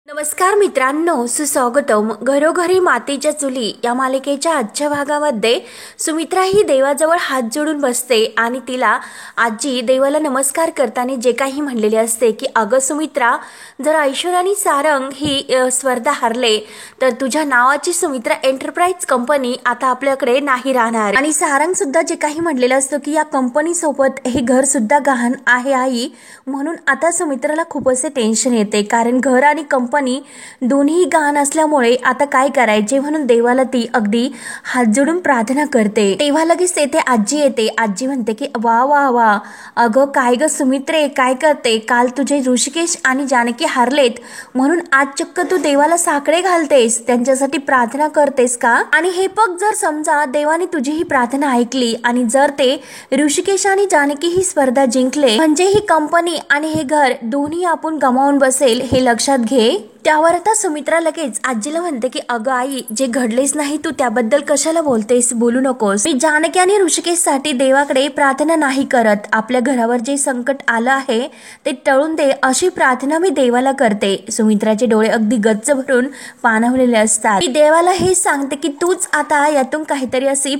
नमस्कार मित्रांनो, सुस्वागतम. घरोघरी मातीच्या चुली या मालिकेच्या आजच्या भागामध्ये सुमित्रा ही देवाजवळ हात जोडून बसते आणि तिला आजी देवाला नमस्कार करताना जे काही म्हणलेले असते की अगं सुमित्रा, जर ऐश्वर्या आणि सारंग ही स्पर्धा हारले तर तुझ्या नावाची सुमित्रा एंटरप्राइज कंपनी आता आपल्याकडे नाही राहणार. आणि सारंग सुद्धा जे काही म्हणलेलं असतं की या कंपनी सोबत हे घर सुद्धा गहाण आहे आई, म्हणून आता सुमित्राला खूप असे टेन्शन येते कारण घर आणि कंपनी दोन्ही गहाण असल्यामुळे आता काय करायचे म्हणून देवाला ती अगदी हात जोडून प्रार्थना करते. तेव्हा लगेच तेथे आजी येते. आजी म्हणते की वा वा वा, अगं काय ग सुमित्रे, काय करते? काल तुझे ऋषिकेश आणि जानकी हारलेत म्हणून आज चक्क तू देवाला साकडे घालतेस, त्यांच्यासाठी प्रार्थना करतेस का? आणि हे बघ, जर समजा देवाने तुझी ही प्रार्थना ऐकली आणि जर ते ऋषिकेश आणि जानकी ही स्पर्धा जिंकले म्हणजे ही कंपनी आणि हे घर दोन्ही आपण गमावून बसेल, हे लक्षात घे. त्यावर आता सुमित्रा लगेच आजीला म्हणते की अगं आई, जे घडलेच नाही तू त्याबद्दल कशाला बोलतेस, बोलू नकोस. मी जानकी आणि ऋषिकेश साठी देवाकडे प्रार्थना नाही करत. आपल्या घरावर जे संकट आलं आहे ते टळून दे अशी प्रार्थना मी देवाला करते. सुमित्राचे डोळे अगदी गच्च भरून पाणावलेले असतात. मी देवाला हे सांगते की तूच आता यातून काहीतरी अशी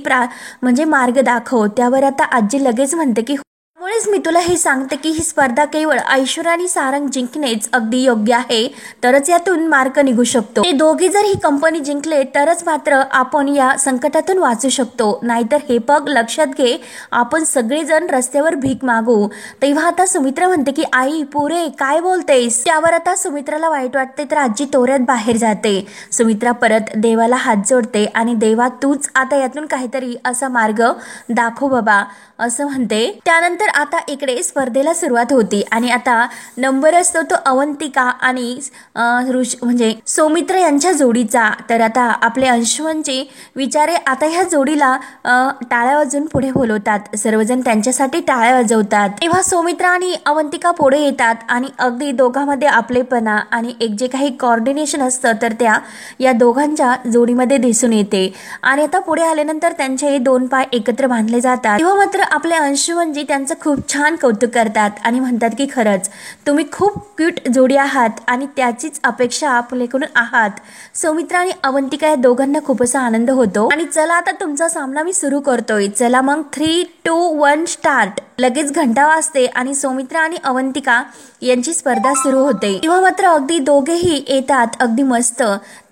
म्हणजे मार्ग दाखव. त्यावर आता आजी लगेच म्हणते की त्यामुळेच मी तुला हे सांगते की ही स्पर्धा केवळ ऐश्वर्या आणि सारंग जिंकणेच अगदी योग्य आहे, तरच यातून मार्ग निघू शकतो. ते दोघे जर ही कंपनी जिंकले तरच मात्र आपण या संकटातून वाचू शकतो, नाहीतर हे बघ लक्षात घे, आपण सगळेजण रस्त्यावर भीक मागू. तेव्हा आता सुमित्रा म्हणते की आई पुरे काय बोलतेस? त्यावर आता सुमित्राला वाईट वाटते तर आजी तोऱ्यात बाहेर जाते. सुमित्रा परत देवाला हात जोडते आणि देवा तूच आता यातून काहीतरी असा मार्ग दाखव बाबा असं म्हणते. त्यानंतर आता इकडे स्पर्धेला सुरुवात होती आणि आता नंबर असतो तो अवंतिका आणि म्हणजे सौमित्र यांच्या जोडीचा. तर आता आपले अंशुमनचे विचारे आता ह्या जोडीला टाळ्या वाजवून पुढे बोलवतात. सर्वजण त्यांच्यासाठी टाळ्या वाजवतात. तेव्हा सौमित्र आणि अवंतिका पुढे येतात आणि अगदी दोघांमध्ये आपलेपणा आणि एक जे काही कोऑर्डिनेशन असतं तर त्या या दोघांच्या जोडीमध्ये दिसून येते. आणि आता पुढे आल्यानंतर त्यांचे दोन पाय एकत्र बांधले जातात. तेव्हा मात्र आपले अंशुमनजी त्यांचं खूप छान कौतुक करतात आणि म्हणतात की खरंच तुम्ही खूप क्यूट जोडी आहात आणि त्याचीच अपेक्षा आपल्याकडून आहात. सौमित्र आणि अवंतिका या दोघांना खूप असा आनंद होतो आणि चला आता तुमचा सामना मी सुरू करतोय, चला मग 3, 2, 1 स्टार्ट. लगेच घंटा वाजते आणि सौमित्र आणि अवंतिका यांची स्पर्धा सुरू होते. तेव्हा मात्र अगदी दोघेही येतात अगदी मस्त.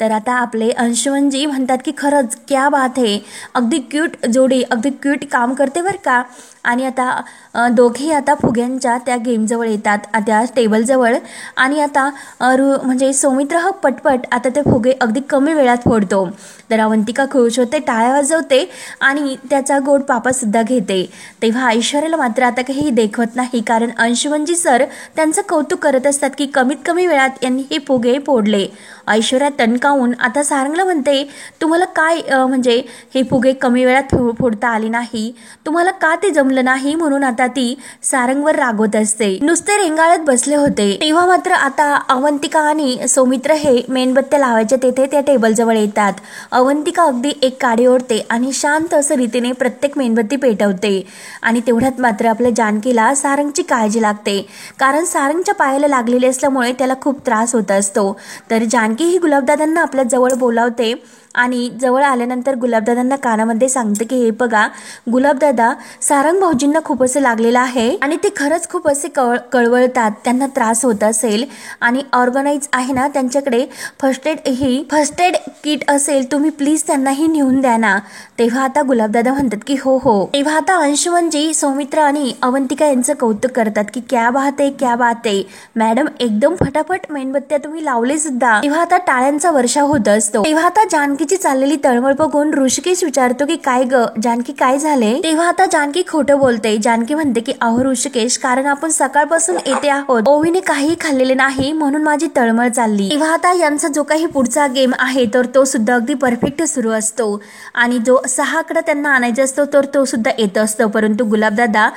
तर आता आपले अंशुमनजी म्हणतात की खरंच क्या बात है, अगदी क्यूट जोडी, अगदी क्यूट काम करते बरं का. आणि आता दोघेही आता फुग्यांच्या त्या गेमजवळ येतात, त्या टेबलजवळ. आणि आता म्हणजे सौमित्र हा पटपट आता ते फुगे अगदी कमी वेळात फोडतो. तर अवंतिका खुश होते, टाळ्या वाजवते आणि त्याचा गोड पापा सुद्धा घेते. तेव्हा ऐश्वर्याला मात्र आता काही देखवत नाही कारण अंशुमनजी सर त्यांचं कौतुक करत असतात की कमीत कमी वेळात यांनी हे फुगे फोडले. ऐश्वर्या तणकावून आता सारंगला म्हणते तुम्हाला काय म्हणजे हे फुगे कमी वेळात फोडता आले नाही, तुम्हाला का ते जमलं नाही, म्हणून आता ती सारंगवर रागवत असते. नुसते रेंगाळत बसले होते. तेव्हा मात्र आता अवंतिका आणि सौमित्र हे मेणबत्त्या लावायच्या तेथे त्या टेबलजवळ येतात. अवंतिका अगदी एक काडी ओढते आणि शांत असं रीतीने प्रत्येक मेणबत्ती पेटवते. आणि तेवढ्यात मात्र आपल्या जानकीला सारंगची काळजी लागते कारण सारंगच्या पायाला लागलेले असल्यामुळे त्याला खूप त्रास होत असतो. तर जानकी ही गुलाबदादांना आपल्या जवळ बोलावते आणि जवळ आल्यानंतर गुलाबदादांना कानामध्ये सांगते की हे बघा गुलाबदादा, सारंग भाऊजींना खूप असे लागलेलं आहे आणि ते खरंच खूप असे कळवळतात, त्यांना त्रास होत असेल आणि ऑर्गनाइज आहे ना त्यांच्याकडे फर्स्ट एड किट असेल, तुम्ही प्लीज त्यांनाही नेऊन द्या ना. तेव्हा आता गुलाबदादा म्हणतात की हो हो. तेव्हा आता अंशुमनजी सौमित्र आणि अवंतिका यांचं कौतुक करतात की क्या बात आहे, क्या बात आहे मॅडम, एकदम फटाफट मेणबत्त्या तुम्ही लावले सुद्धा. तेव्हा आता टाळ्यांचा वर्षाव होत असतो. तेव्हा आता जानकीची चाललेली तळमळ बघून ऋषिकेश विचारतो की काय ग जानकी, काय झाले? तेव्हा आता जानकी खोटं बोलते. जानकी म्हणते की अहो ऋषिकेश, कारण आपण सकाळपासून येते आहोत, ओवीने काही खाल्लेले नाही म्हणून माझी तळमळ चालली. तेव्हा आता यांचा जो काही पुढचा गेम आहे तर तो सुद्धा अगदी परफेक्ट सुरू असतो आणि जो 6 आकडा त्यांना आणायचा असतो तर तो सुद्धा येत असतो. परंतु गुलाबदादा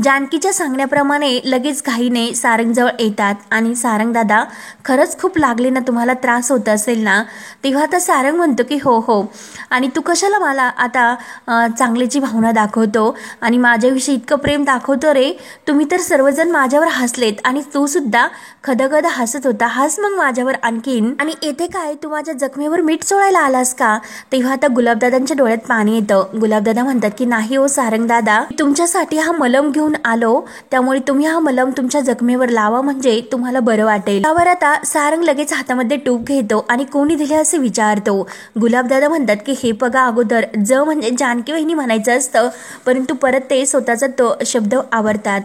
जानकीच्या सांगण्याप्रमाणे लगेच घाईने सारंगजवळ येतात आणि सारंग दादा खरंच खूप लागले ना, तुम्हाला त्रास होत असेल ना. तेव्हा आता सारंग म्हणतो की की हो आणि तू कशाला मला आता चांगल्याची भावना दाखवतो आणि माझ्याविषयी इतकं प्रेम दाखवतो रे. तुम्ही तर सर्वजण माझ्यावर हसलेत आणि तू सुद्धा खदखद हसत होता. हस मग माझ्यावर आणखीन. आणि येथे काय तू माझ्या जखमेवर मीठ चोळायला आलास का. तेव्हा आता गुलाबदादांच्या डोळ्यात पाणी येतं. गुलाबदादा म्हणतात की नाही हो सारंग दादा, तुमच्यासाठी हा मलम घेऊन आलो, त्यामुळे तुम्ही हा मलम तुमच्या जखमेवर लावा म्हणजे तुम्हाला बरं वाटेल. त्यावर आता सारंग लगेच हातामध्ये टूप घेतो आणि कोणी दिले असे विचारतो. गुलाबदादा म्हणतात की हे बघा, अगोदर म्हणजे जानकी वहिनी म्हणायचं असतं, परंतु परत ते स्वतःचा तो शब्द आवरतात.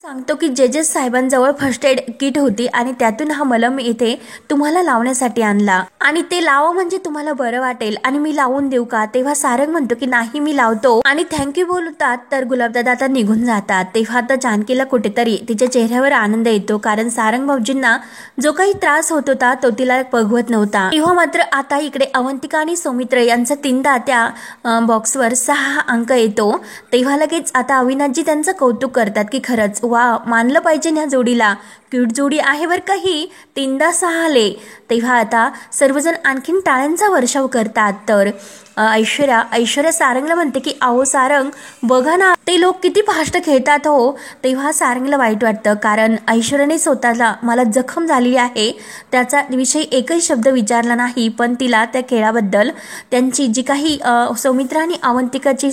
सांगतो की जेजेस साहेबांजवळ फर्स्ट एड किट होती आणि त्यातून हा मलम येथे तुम्हाला लावण्यासाठी आणला आणि ते लावा म्हणजे तुम्हाला बरं वाटेल आणि मी लावून देऊ का. तेव्हा सारंग म्हणतो की नाही मी लावतो आणि थँक्यू बोलतात. तर गुलाबदादा आता निघून जातात. तेव्हा आता जानकीला कुठेतरी तिच्या चेहऱ्यावर आनंद येतो, कारण सारंग भाऊजींना जो काही त्रास होत होता तो तिला बघवत नव्हता. तेव्हा मात्र आता इकडे अवंतिका आणि सौमित्र यांचा 3दा त्या बॉक्सवर 6 अंक येतो. तेव्हा लगेच आता अविनाशजी त्यांचं कौतुक करतात की खरंच वा, मानलं पाहिजे ह्या जोडीला, क्यूट जोडी आहे बर काही. 3दा 6 आले. तेव्हा आता सर्वजण आणखीन टाळ्यांचा वर्षाव करतात. तर ऐश्वर्या सारंगला म्हणते की अहो सारंग बघा ना, ते लोक किती फास्ट खेळतात हो. तेव्हा सारंगला वाईट वाटतं, कारण ऐश्वर्याने स्वतःला मला जखम झालेली आहे त्याचा विषयी एकही शब्द विचारला नाही, पण तिला त्या खेळाबद्दल, त्यांची जी काही सौमित्र आणि अवंतिकाची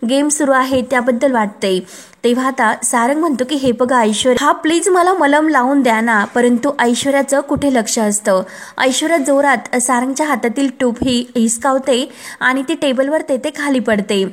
गेम सुरू आहे त्याबद्दल वाटते. तेव्हा आता सारंग म्हणतो की हे बघा ऐश्वर्या, हा प्लीज मला मलम लावून द्या ना. परंतु ऐश्वर्याचं कुठे लक्ष असतं. ऐश्वर्या जोरात सारंगच्या हातातील टूप ही हिसकावते आणि ती टेबलवर तेथे खाली पडते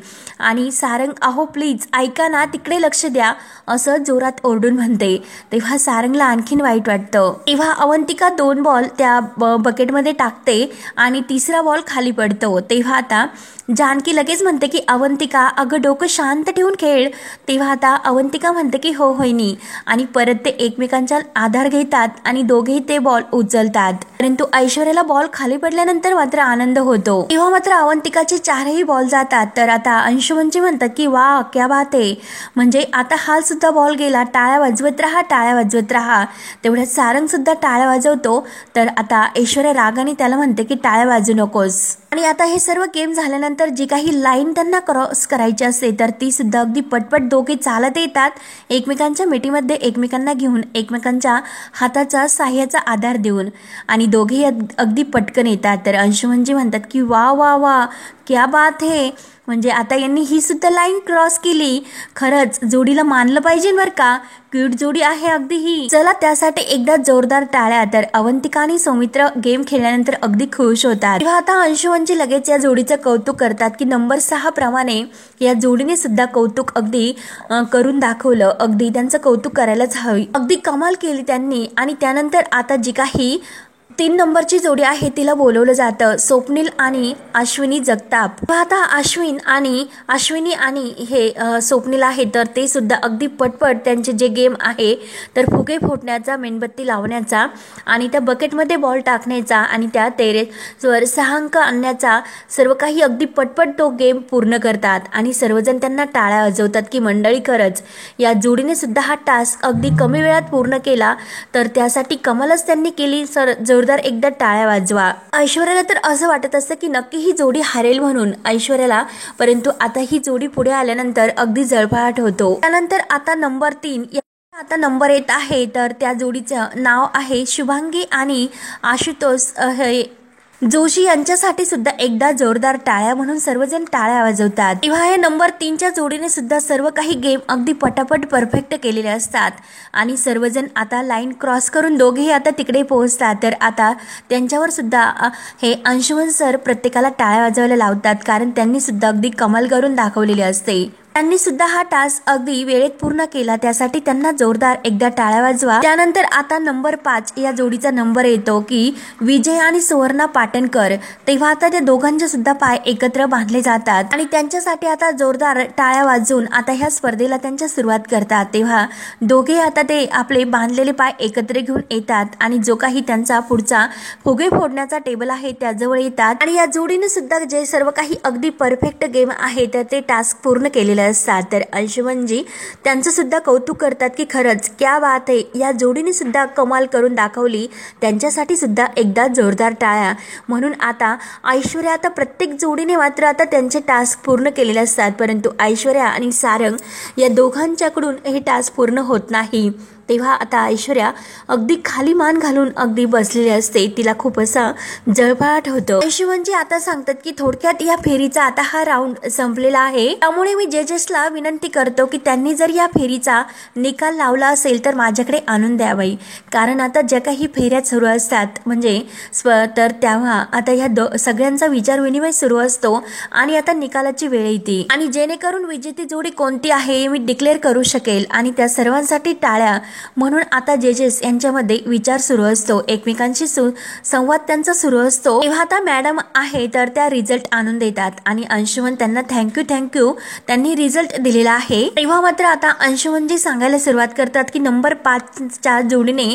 आणि सारंग अहो प्लीज ऐका ना, तिकडे लक्ष द्या असं जोरात ओरडून म्हणते. तेव्हा सारंगला आणखीन वाईट वाटतं. तेव्हा अवंतिका 2 बॉल त्या बकेटमध्ये टाकते आणि 3रा बॉल खाली पडतो. तेव्हा आता जानकी लगेच म्हणते की अवंतिका अगं डोकं शांत ठेवून खेळ. तेव्हा आता अवंतिका म्हणते की हो होईनी आणि परत ते एकमेकांचा आधार घेतात आणि दोघेही ते बॉल उचलतात. परंतु ऐश्वर्याला बॉल खाली पडल्यानंतर मात्र आनंद होतो. तेव्हा मात्र अवंतिकाचे 4ही बॉल जातात. तर आता अंशुमनजी म्हणतात की वा क्या बात आहे, म्हणजे आता हाल सुद्धा बॉल गेला, टाळ्या वाजवत राहा. तेवढ्यात सारंग सुद्धा टाळ्या वाजवतो. तर आता ऐश्वर्या रागाने त्याला म्हणते की टाळ्या वाजू नकोस. आणि आता हे सर्व गेम झाल्यानंतर जी काही लाईन त्यांना क्रॉस करायची असते तर ती सुद्धा अगदी पटपट दोघे चालत येतात, एकमेकांच्या मिठीमध्ये एकमेकांना घेऊन, एकमेकांच्या हाताचा साह्याचा आधार देऊन आणि दोघेही अगदी पटकन येतात. तर अंशुमनजी म्हणतात की वा वा वा क्या बात है, म्हणजे आता यांनी ही सुद्धा लाईन क्रॉस केली. खरंच जोडीला मानलं पाहिजे बरं का, क्यूट जोडी आहे अगदी ही. चला त्यासाठी एकदा जोरदार टाळ्या. तर अवंतिका आणि सौमित्र गेम खेळल्यानंतर अगदी खुश होतात. तेव्हा आता अंशुमनजी लगेच या जोडीचं कौतुक करतात की नंबर 6 प्रमाणे या जोडीने सुद्धा कौतुक अगदी करून दाखवलं. अगदी त्यांचं कौतुक करायलाच हवी, अगदी कमाल केली त्यांनी. आणि त्यानंतर आता जी काही 3 नंबरची जोडी आहे तिला बोलवलं जातं, स्वप्नील आणि अश्विनी जगताप. आता अश्विनी आणि हे स्वप्नील आहे तर ते सुद्धा अगदी पटपट त्यांचे जे गेम आहे तर फुगे फोडण्याचा, मेणबत्ती लावण्याचा आणि त्या बकेटमध्ये बॉल टाकण्याचा आणि त्या टेरेसवर 6 अंक आणण्याचा, सर्व काही अगदी पटपट तो गेम पूर्ण करतात आणि सर्वजण त्यांना टाळ्या वाजवतात की मंडळी खरंच या जोडीने सुद्धा हा टास्क अगदी कमी वेळात पूर्ण केला. तर त्यासाठी कमालच त्यांनी केली. जोरदार एकदा टाळ्या वाजवा. ऐश्वर्याला तर असं वाटत असतं की नक्की ही जोडी हरेल म्हणून ऐश्वर्याला, परंतु आता ही जोडी पुढे आल्यानंतर अगदी जळफळाट होतो. त्यानंतर आता नंबर 3 आता नंबर येत आहे. तर त्या जोडीचं नाव आहे शुभांगी आणि आशुतोष जोशी यांच्यासाठी सुद्धा एकदा जोरदार टाळ्या म्हणून सर्वजण टाळ्या वाजवतात. तेव्हा हे नंबर 3च्या जोडीने सुद्धा सर्व काही गेम अगदी पटापट परफेक्ट केलेले असतात आणि सर्वजण आता लाईन क्रॉस करून दोघेही आता तिकडे पोहोचतात. तर आता त्यांच्यावर सुद्धा हे अंशुमन सर प्रत्येकाला टाळ्या वाजवायला लावतात, कारण त्यांनी सुद्धा अगदी कमाल करून दाखवलेली असते. त्यांनी सुद्धा हा टास्क अगदी वेळेत पूर्ण केला, त्यासाठी त्यांना जोरदार एकदा टाळ्या वाजवा. त्यानंतर आता नंबर 5 या जोडीचा नंबर येतो की विजय आणि सुवर्णा पाटणकर. तेव्हा आता त्या दोघांचे सुद्धा पाय एकत्र बांधले जातात आणि त्यांच्यासाठी आता जोरदार टाळ्या वाजवून आता ह्या स्पर्धेला त्यांच्या सुरुवात करतात. तेव्हा दोघे आता ते आपले बांधलेले पाय एकत्र घेऊन येतात आणि जो काही त्यांचा पुढचा फुगे फोडण्याचा टेबल आहे त्याजवळ येतात आणि या जोडीने सुद्धा जे सर्व काही अगदी परफेक्ट गेम आहे तर ते टास्क पूर्ण केलेले असतात. तर अंशुमनजी त्यांचं सुद्धा कौतुक करतात की खरंच क्या बात आहे, या जोडीने सुद्धा कमाल करून दाखवली. त्यांच्यासाठी सुद्धा एकदा जोरदार टाळ्या. म्हणून आता ऐश्वर्या, आता प्रत्येक जोडीने मात्र आता त्यांचे टास्क पूर्ण केलेले असतात, परंतु ऐश्वर्या आणि सारंग या दोघांच्याकडून हे टास्क पूर्ण होत नाही. तेव्हा आता ऐश्वर्या अगदी खाली मान घालून अगदी बसलेली असते. तिला खूप असा जळफळाट होतं. अंशुमनजी आता सांगतात की थोडक्यात या फेरीचा आता हा राऊंड संपलेला आहे, त्यामुळे मी जजेसला विनंती करतो की त्यांनी जर या फेरीचा निकाल लावला असेल तर माझ्याकडे आणून द्यावाई. कारण आता ज्या काही फेऱ्या सुरू असतात म्हणजे तर तेव्हा आता ह्या सगळ्यांचा विचार विनिमय सुरू असतो आणि आता निकालाची वेळ येते आणि जेणेकरून विजेती जोडी कोणती आहे मी डिक्लेअर करू शकेल आणि त्या सर्वांसाठी टाळ्या. म्हणून आता जजेस यांच्यामध्ये विचार सुरू असतो, एकमेकांशी संवाद त्यांचा सुरू असतो. तेव्हा आता मॅडम आहे तर त्या रिझल्ट आणून देतात आणि अंशुमन त्यांना थँक्यू त्यांनी रिझल्ट दिलेला आहे. तेव्हा मात्र आता अंशुमनजी सांगायला सुरुवात करतात की नंबर 5च्या जोडीने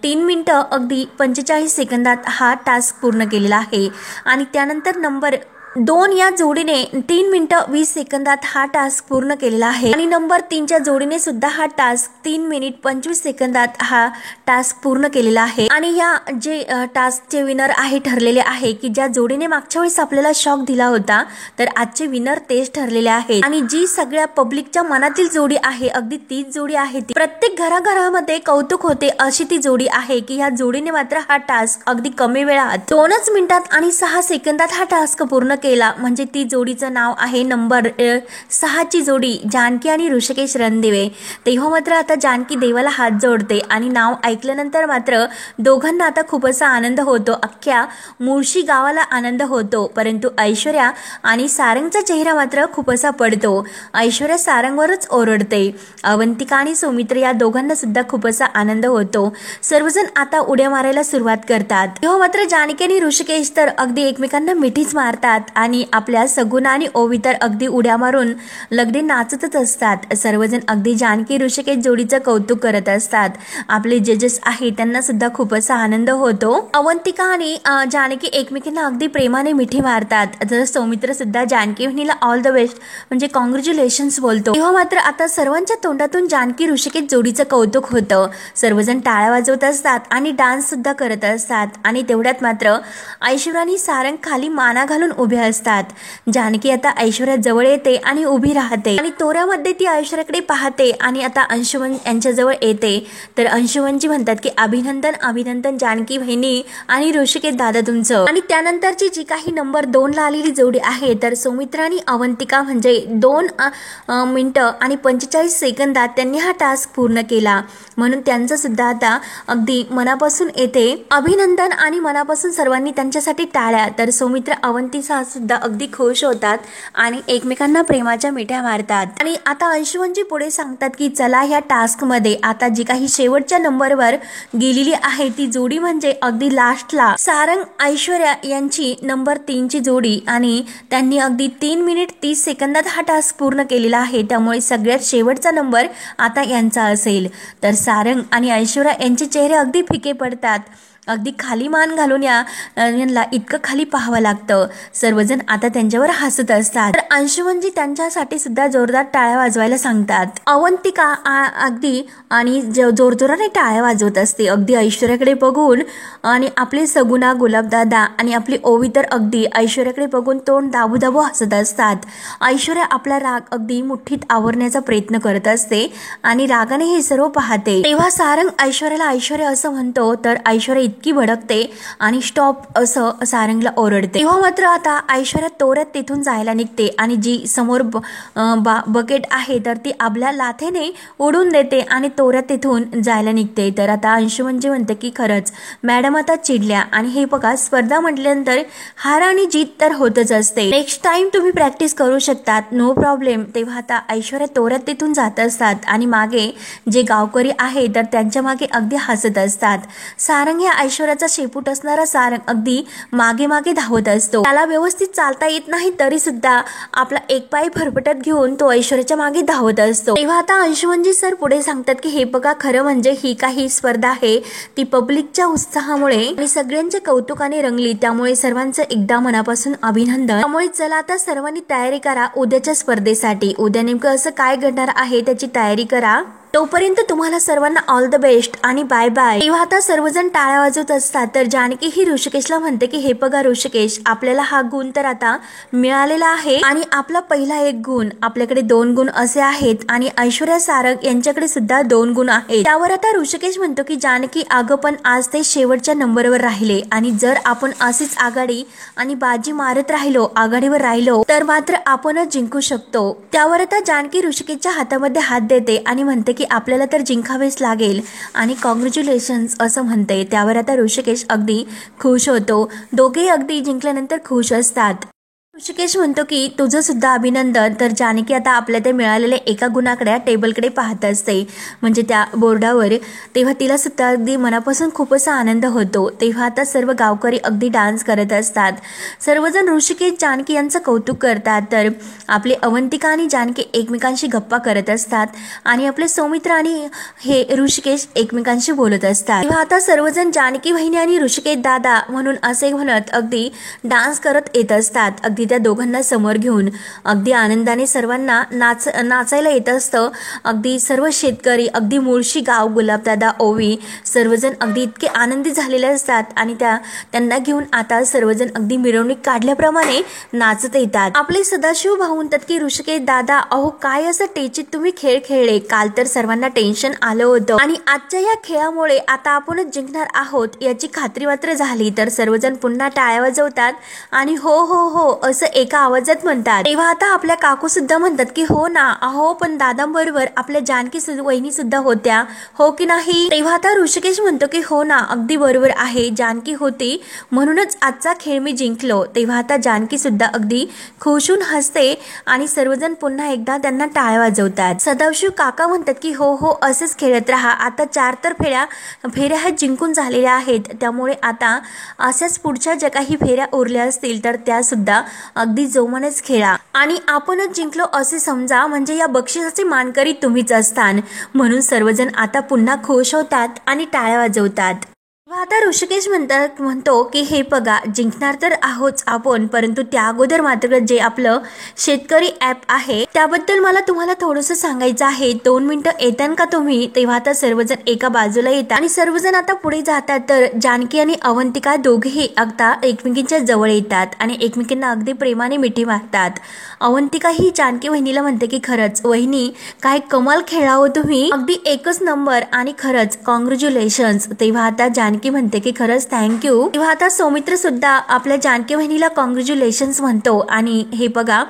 3 मिनिटं अगदी 45 सेकंदात हा टास्क पूर्ण केलेला आहे आणि त्यानंतर नंबर 2 या जोडीने 3 मिनिटं 20 सेकंदात हा टास्क पूर्ण केलेला आहे आणि नंबर 3च्या जोडीने सुद्धा हा टास्क 3 मिनिट 25 सेकंदात हा टास्क पूर्ण केलेला आहे. आणि या जे टास्कचे विनर आहे ठरलेले आहे की ज्या जोडीने मागच्या वेळेस आपल्याला शॉक दिला होता तर आजचे विनर तेच ठरलेले आहेत आणि जी सगळ्या पब्लिकच्या मनातील जोडी आहे अगदी तीच जोडी आहे. ती प्रत्येक घराघरामध्ये कौतुक होते अशी ती जोडी आहे की या जोडीने मात्र हा टास्क अगदी कमी वेळात 2 मिनिटात आणि 6 सेकंदात हा टास्क पूर्ण केला. म्हणजे ती जोडीचं नाव आहे नंबर 6ची जोडी जानकी आणि ऋषिकेश रणदिवे. तेव्हा मात्र आता जानकी देवाला हात जोडते आणि नाव ऐकल्यानंतर मात्र दोघांना आता खूप असा आनंद होतो, अख्ख्या मुळशी गावाला आनंद होतो. परंतु ऐश्वर्या आणि सारंगचा चेहरा मात्र खूप असा पडतो. ऐश्वर्या सारंगवरच ओरडते. अवंतिका आणि सौमित्र या दोघांना सुद्धा खूप असा आनंद होतो. सर्वजण आता उड्या मारायला सुरुवात करतात. तेव्हा मात्र जानकी आणि ऋषिकेश तर अगदी एकमेकांना मिठीच मारतात आणि आपल्या सगुणा आणि ओवी तर अगदी उड्या मारून लगडे नाचतच असतात. सर्वजण अगदी जानकी ऋषिकेश जोडीचं कौतुक करत असतात. आपले जजेस आहे त्यांना सुद्धा खूप असा आनंद होतो. अवंतिका आणि जानकी एकमेकींना अगदी प्रेमाने मिठी मारतात. तर सौमित्र सुद्धा जानकी बहिणीला ऑल द बेस्ट म्हणजे कॉंग्रॅच्युलेशन्स बोलतो. तेव्हा मात्र आता सर्वांच्या तोंडातून जानकी ऋषिकेश जोडीचं कौतुक होतं. सर्वजण टाळ्या वाजवत असतात आणि डान्स सुद्धा करत असतात आणि तेवढ्यात मात्र ऐश्वर्या आणि सारंग खाली माना घालून उभे असतात. जानकी आता ऐश्वर्या जवळ येते आणि उभी राहते आणि तोऱ्यामध्ये ती ऐश्वर्याकडे पाहते आणि आता अंशुमन यांच्या जवळ येते. तर अंशुमनजी म्हणतात की अभिनंदन जानकी बहिणी आणि ऋषिकेश दादा तुमचं. आणि त्यानंतरची जी काही नंबर 2 ला आलेली जोडी आहे तर सौमित्र आणि अवंतिका म्हणजे 2 मिनिटं आणि 45 सेकंदात त्यांनी हा टास्क पूर्ण केला. म्हणून त्यांचं सुद्धा आता अगदी मनापासून येते अभिनंदन आणि मनापासून सर्वांनी त्यांच्यासाठी टाळ्या. तर सौमित्र अवंतिका सुद्धा अगदी खुश होतात आणि एकमेकांना प्रेमाच्या मिठ्या मारतात. आणि आता अंशुमनजी पुढे सांगतात की चला ह्या टास्क मध्ये आता जी काही शेवटच्या नंबरवर गेलेली आहे ती जोडी म्हणजे अगदी लास्टला सारंग ऐश्वर्या यांची नंबर 3ची जोडी आणि त्यांनी अगदी 3 मिनिट 30 सेकंदात हा टास्क पूर्ण केलेला आहे. त्यामुळे सगळ्यात शेवटचा नंबर आता यांचा असेल. तर सारंग आणि ऐश्वर्या यांचे चेहरे अगदी फिके पडतात. अगदी खाली मान घालून यांना इतकं खाली पाहावं लागतं. सर्वजण आता त्यांच्यावर हसत असतात. तर अंशुमनजी त्यांच्यासाठी सुद्धा जोरदार टाळ्या वाजवायला सांगतात. अवंतिका अगदी आणि जोरजोराने टाळ्या वाजवत असते अगदी ऐश्वर्याकडे बघून आणि आपले सगुणा गुलाबदादा आणि आपली ओवी तर अगदी ऐश्वर्याकडे बघून तोंड दाबू हसत असतात. ऐश्वर्या आपला राग अगदी मुठ्ठीत आवरण्याचा प्रयत्न करत असते आणि रागाने हे सर्व पाहते. तेव्हा सारंग ऐश्वर्या असं म्हणतो तर ऐश्वर्या इतकी भडकते आणि स्टॉप असं सारंगला ओरडते. तेव्हा मात्र आता ऐश्वर्या तोऱ्यात तिथून जायला निघते आणि जी समोर बकेट आहे तर ती आपल्या लाथेने उडून देते आणि तोऱ्यात तिथून जायला निघते. तर आता अंशुमनजी म्हणते की खरंच मॅडम आता चिडल्या आणि हे बघा स्पर्धा म्हटल्यानंतर हार आणि जीत तर होतच असते. नेक्स्ट टाइम तुम्ही प्रॅक्टिस करू शकतात, नो प्रॉब्लेम. तेव्हा आता ऐश्वर्या तोऱ्यात तिथून जात असतात आणि मागे जे गावकरी आहे तर त्यांच्या मागे अगदी हसत असतात. सारंग या ऐश्वर्याचा शेपूट असणारा सारंग अगदी मागे मागे धावत असतो. त्याला व्यवस्थित चालता येत नाही तरी सुद्धा आपला एक पाय फरफटत घेऊन तो ऐश्वर्याच्या मागे धावत असतो. तेव्हा आता अंशुमनजी सर पुढे सांगतात की हे बघा, खरं म्हणजे ही काही स्पर्धा आहे ती पब्लिकच्या उत्साहामुळे आणि सगळ्यांच्या कौतुकाने रंगली, त्यामुळे सर्वांचं एकदा मनापासून अभिनंदन. त्यामुळे चला आता सर्वांनी तयारी करा उद्याच्या स्पर्धेसाठी. उद्या नेमकं असं काय घडणार आहे त्याची तयारी करा. तोपर्यंत तुम्हाला सर्वांना ऑल द बेस्ट आणि बाय बाय. तेव्हा आता सर्वजण टाळ्या वाजवत असतात तर जानकी ही ऋषिकेशला म्हणते की हे बघा ऋषिकेश, आपल्याला हा गुण तर आता मिळालेला आहे आणि आपला पहिला एक गुण, आपल्याकडे 2 गुण असे आहेत आणि ऐश्वर्या सारंग यांच्याकडे सुद्धा 2 गुण आहेत. त्यावर आता ऋषिकेश म्हणतो की जानकी अगं पण आज ते शेवटच्या नंबरवर राहिले आणि जर आपण अशीच आघाडी आणि बाजी मारत राहिलो, आघाडीवर राहिलो तर मात्र आपणच जिंकू शकतो. त्यावर आता जानकी ऋषिकेशच्या हातामध्ये हात देते आणि म्हणते की आपल्याला तर जिंकावेच लागेल आणि कॉंग्रॅच्युलेशन्स असं म्हणते. त्यावर आता ऋषिकेश अगदी खुश होतो. दोघेही अगदी जिंकल्यानंतर खुश असतात. ऋषिकेश म्हणतो की तुझं सुद्धा अभिनंदन. तर जानकी आता आपल्या ते मिळालेल्या एका गुणाकडे टेबलकडे पाहत असते, म्हणजे त्या बोर्डावर. तेव्हा तिला सुद्धा अगदी मनापासून खूप असा आनंद होतो. तेव्हा आता सर्व गावकरी अगदी डान्स करत असतात. सर्वजण ऋषिकेश जानकी यांचं कौतुक करतात. तर आपले अवंतिका आणि जानकी एकमेकांशी गप्पा करत असतात आणि आपले सौमित्र आणि हे ऋषिकेश एकमेकांशी बोलत असतात. तेव्हा आता सर्वजण जानकी वहिनी आणि ऋषिकेश दादा म्हणून असे म्हणत अगदी डान्स करत येत असतात. अगदी त्या दोघांना समोर घेऊन अगदी आनंदाने सर्वांना नाचायला येत असतं. अगदी सर्व शेतकरी, अगदी मुळशी गाव, गुलाबदादा, ओवी सर्वजण अगदी इतके आनंदी झालेले असतात आणि त्यांना घेऊन आता सर्वजण अगदी मिरवणूक काढल्याप्रमाणे नाचत येतात. आपले सदाशिव भाऊ म्हणतात की ऋषिकेश दादा, अहो काय असं टेचित तुम्ही खेळ खेळले, काल तर सर्वांना टेन्शन आलं होतं आणि आजच्या या खेळामुळे आता आपणच जिंकणार आहोत याची खात्री मात्र झाली. तर सर्वजण पुन्हा टाळ्या वाजवतात आणि हो हो हो असं एका आवाजात म्हणतात. तेव्हा आता आपल्या काकू सुद्धा म्हणतात की हो ना, अहो पण दादांबरोबर आपल्या जानकी वहिनी सुद्धा होत्या, हो की नाही. तेव्हा आता ऋषिकेश म्हणतो की हो ना, अगदी बरोबर आहे, जानकी होती म्हणूनच आजचा खेळ मी जिंकलो. तेव्हा आता जानकी सुद्धा अगदी खुशून हसते आणि सर्वजण पुन्हा एकदा त्यांना टाळ्या वाजवतात. सदाशिव काका म्हणतात की हो हो असेच खेळत राहा. आता 4 तर फेऱ्या ह्या जिंकून झालेल्या आहेत, त्यामुळे आता अशाच पुढच्या ज्या काही फेऱ्या उरल्या असतील तर त्या सुद्धा अगदी जोमानेच खेळा आणि आपणच जिंकलो असे समजा, म्हणजे या बक्षिसाचे मानकरी तुम्हीच असतान. म्हणून सर्वजण आता पुन्हा खुश होतात आणि टाळ्या वाजवतात. आता ऋषिकेश म्हणतो की हे बघा, जिंकणार तर आहोत आपण, परंतु त्या अगोदर मात्र जे आपलं शेतकरी ऍप आहे त्याबद्दल मला तुम्हाला थोडंसं सांगायचं आहे. 2 मिनिटं येतात का तुम्ही. तेव्हा आता सर्वजण एका बाजूला येतात आणि सर्वजण आता पुढे जातात. तर जानकी आणि अवंतिका दोघेही आता एकमेकींच्या जवळ येतात आणि एकमेकींना अगदी प्रेमाने मिठी मारतात. अवंतिका ही जानकी वहिनीला म्हणते की खरंच वहिनी, काय कमाल खेळला हो तुम्ही, अगदी एकच नंबर आणि खरंच कॉंग्रॅच्युलेशन्स. तेव्हा आता जानकी म्हणते की खरंच थँक्यू. तेव्हा आता सौमित्र सुद्धा आपल्या जानकी वहिनीला कॉंग्रॅच्युलेशन्स म्हणतो आणि हे बघा,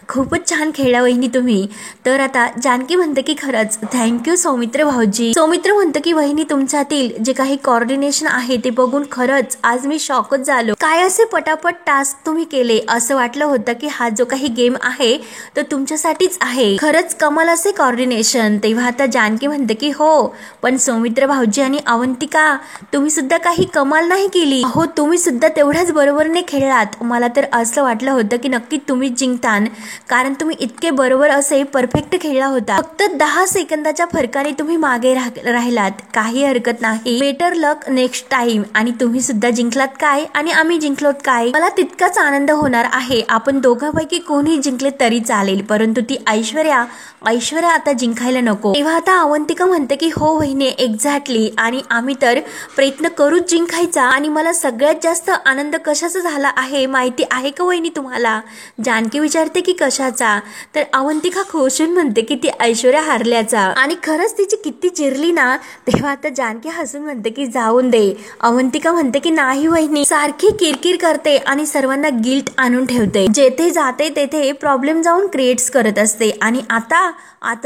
खूपच छान खेळला वहिनी तुम्ही. तर आता जानकी म्हणते की खरंच थँक्यू सौमित्र भाऊजी. सौमित्र म्हणतं की वहिनी, तुमच्यातील जे काही कोऑर्डिनेशन आहे ते बघून खरंच आज मी शॉकच झालो. काय असे पटापट टास्क तुम्ही केले, असं वाटलं होतं की हा जो काही गेम आहे तो तुमच्यासाठीच आहे. खरंच कमाल असे कोऑर्डिनेशन. तेव्हा आता जानकी म्हणते की हो, पण सौमित्र भाऊजी आणि अवंतिका, तुम्ही सुद्धा काही कमाल नाही केली. हो, तुम्ही सुद्धा तेवढ्याच बरोबरने खेळलात. मला तर असं वाटलं होतं की नक्की तुम्ही जिंकतान, कारण तुम्ही इतके बरोबर असे परफेक्ट खेळला होता. फक्त 10 सेकंदाच्या फरकाने तुम्ही मागे राहिलात. काही हरकत नाही, बेटर लक नेक्स्ट टाइम. आणि तुम्ही सुद्धा जिंकलात काय आणि आम्ही जिंकलोत काय, मला तितकाच आनंद होणार आहे. आपण दोघांपैकी कोणी जिंकले तरी चालेल, परंतु ती ऐश्वर्या आता जिंकायला नको. तेव्हा आता अवंतिका म्हणते की हो वहिनी, एक्झॅक्टली, आणि आम्ही तर प्रयत्न करूच जिंकायचा. आणि मला सगळ्यात जास्त आनंद कशाचा झाला आहे माहिती आहे का वहिनी तुम्हाला. जानकी विचारते की कशाचा. तर अवंतिका खुशून म्हणते की ती ऐश्वर्या हारल्याचा. आणि खरंच तिची किती चिरली ना. तेव्हा आता जानकी हसून म्हणते की जाऊन दे. अवंतिका म्हणते की नाही वहिनी, सारखी किरकिर करते आणि सर्वांना गिल्ट आणून ठेवते. जेथे जाते तेथे प्रॉब्लेम जाऊन क्रिएट्स करत असते. आणि आता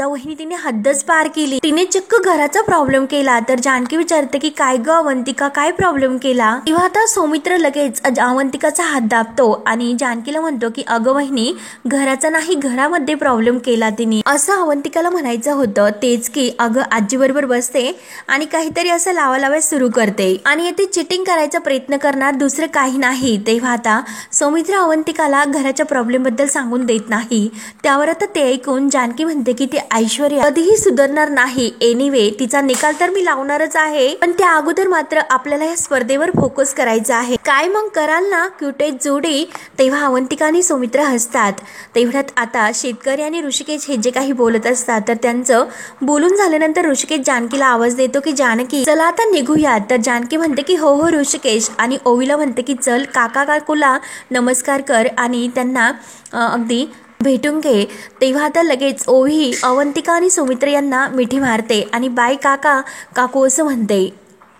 वहिनी तिने हद्दच पार केली. तिने चक्क घराचा प्रॉब्लेम केला. तर जानकी विचारते की काय ग अवंतिका, काय प्रॉब्लेम केला. तेव्हा आता सौमित्र लगेच अवंतिकाचा हात दाबतो आणि जानकीला म्हणतो की अगं वहिनी, घराचा बाहेरचा नाही घरामध्ये प्रॉब्लेम केला तिने असं अवंतिकाला म्हणायचं होतं. तेच की अगं आजी बरोबर बसते आणि काहीतरी असं लावालाव्या सुरू करते आणि येथे चिटिंग करायचा प्रयत्न करणार, दुसरं काही नाही. तेव्हा आता सौमित्र अवंतिकाला घराच्या प्रॉब्लेम बद्दल सांगून देत नाही. त्यावर आता ते ऐकून जानकी म्हणते की ती ऐश्वर्या कधीही सुधारणार नाही. एनिवे तिचा निकाल तर मी लावणारच आहे, पण त्या अगोदर मात्र आपल्याला या स्पर्धेवर फोकस करायचा आहे. काय मग कराल ना क्युटेज जोडी. तेव्हा अवंतिका आणि सौमित्र हसतात. तेवढ्यात आता शेतकरी आणि ऋषिकेश हे जे काही बोलत असतात तर त्यांचं बोलून झाल्यानंतर ऋषिकेश जानकीला आवाज देतो की जानकी चला आता निघूया. तर जानकी म्हणते की हो हो ऋषिकेश आणि ओवीला म्हणते की चल काका काकूला नमस्कार कर आणि त्यांना अगदी भेटून घे. तेव्हा आता लगेच ओवी अवंतिका आणि सौमित्र यांना मिठी मारते आणि बाय काका काकू असं म्हणते.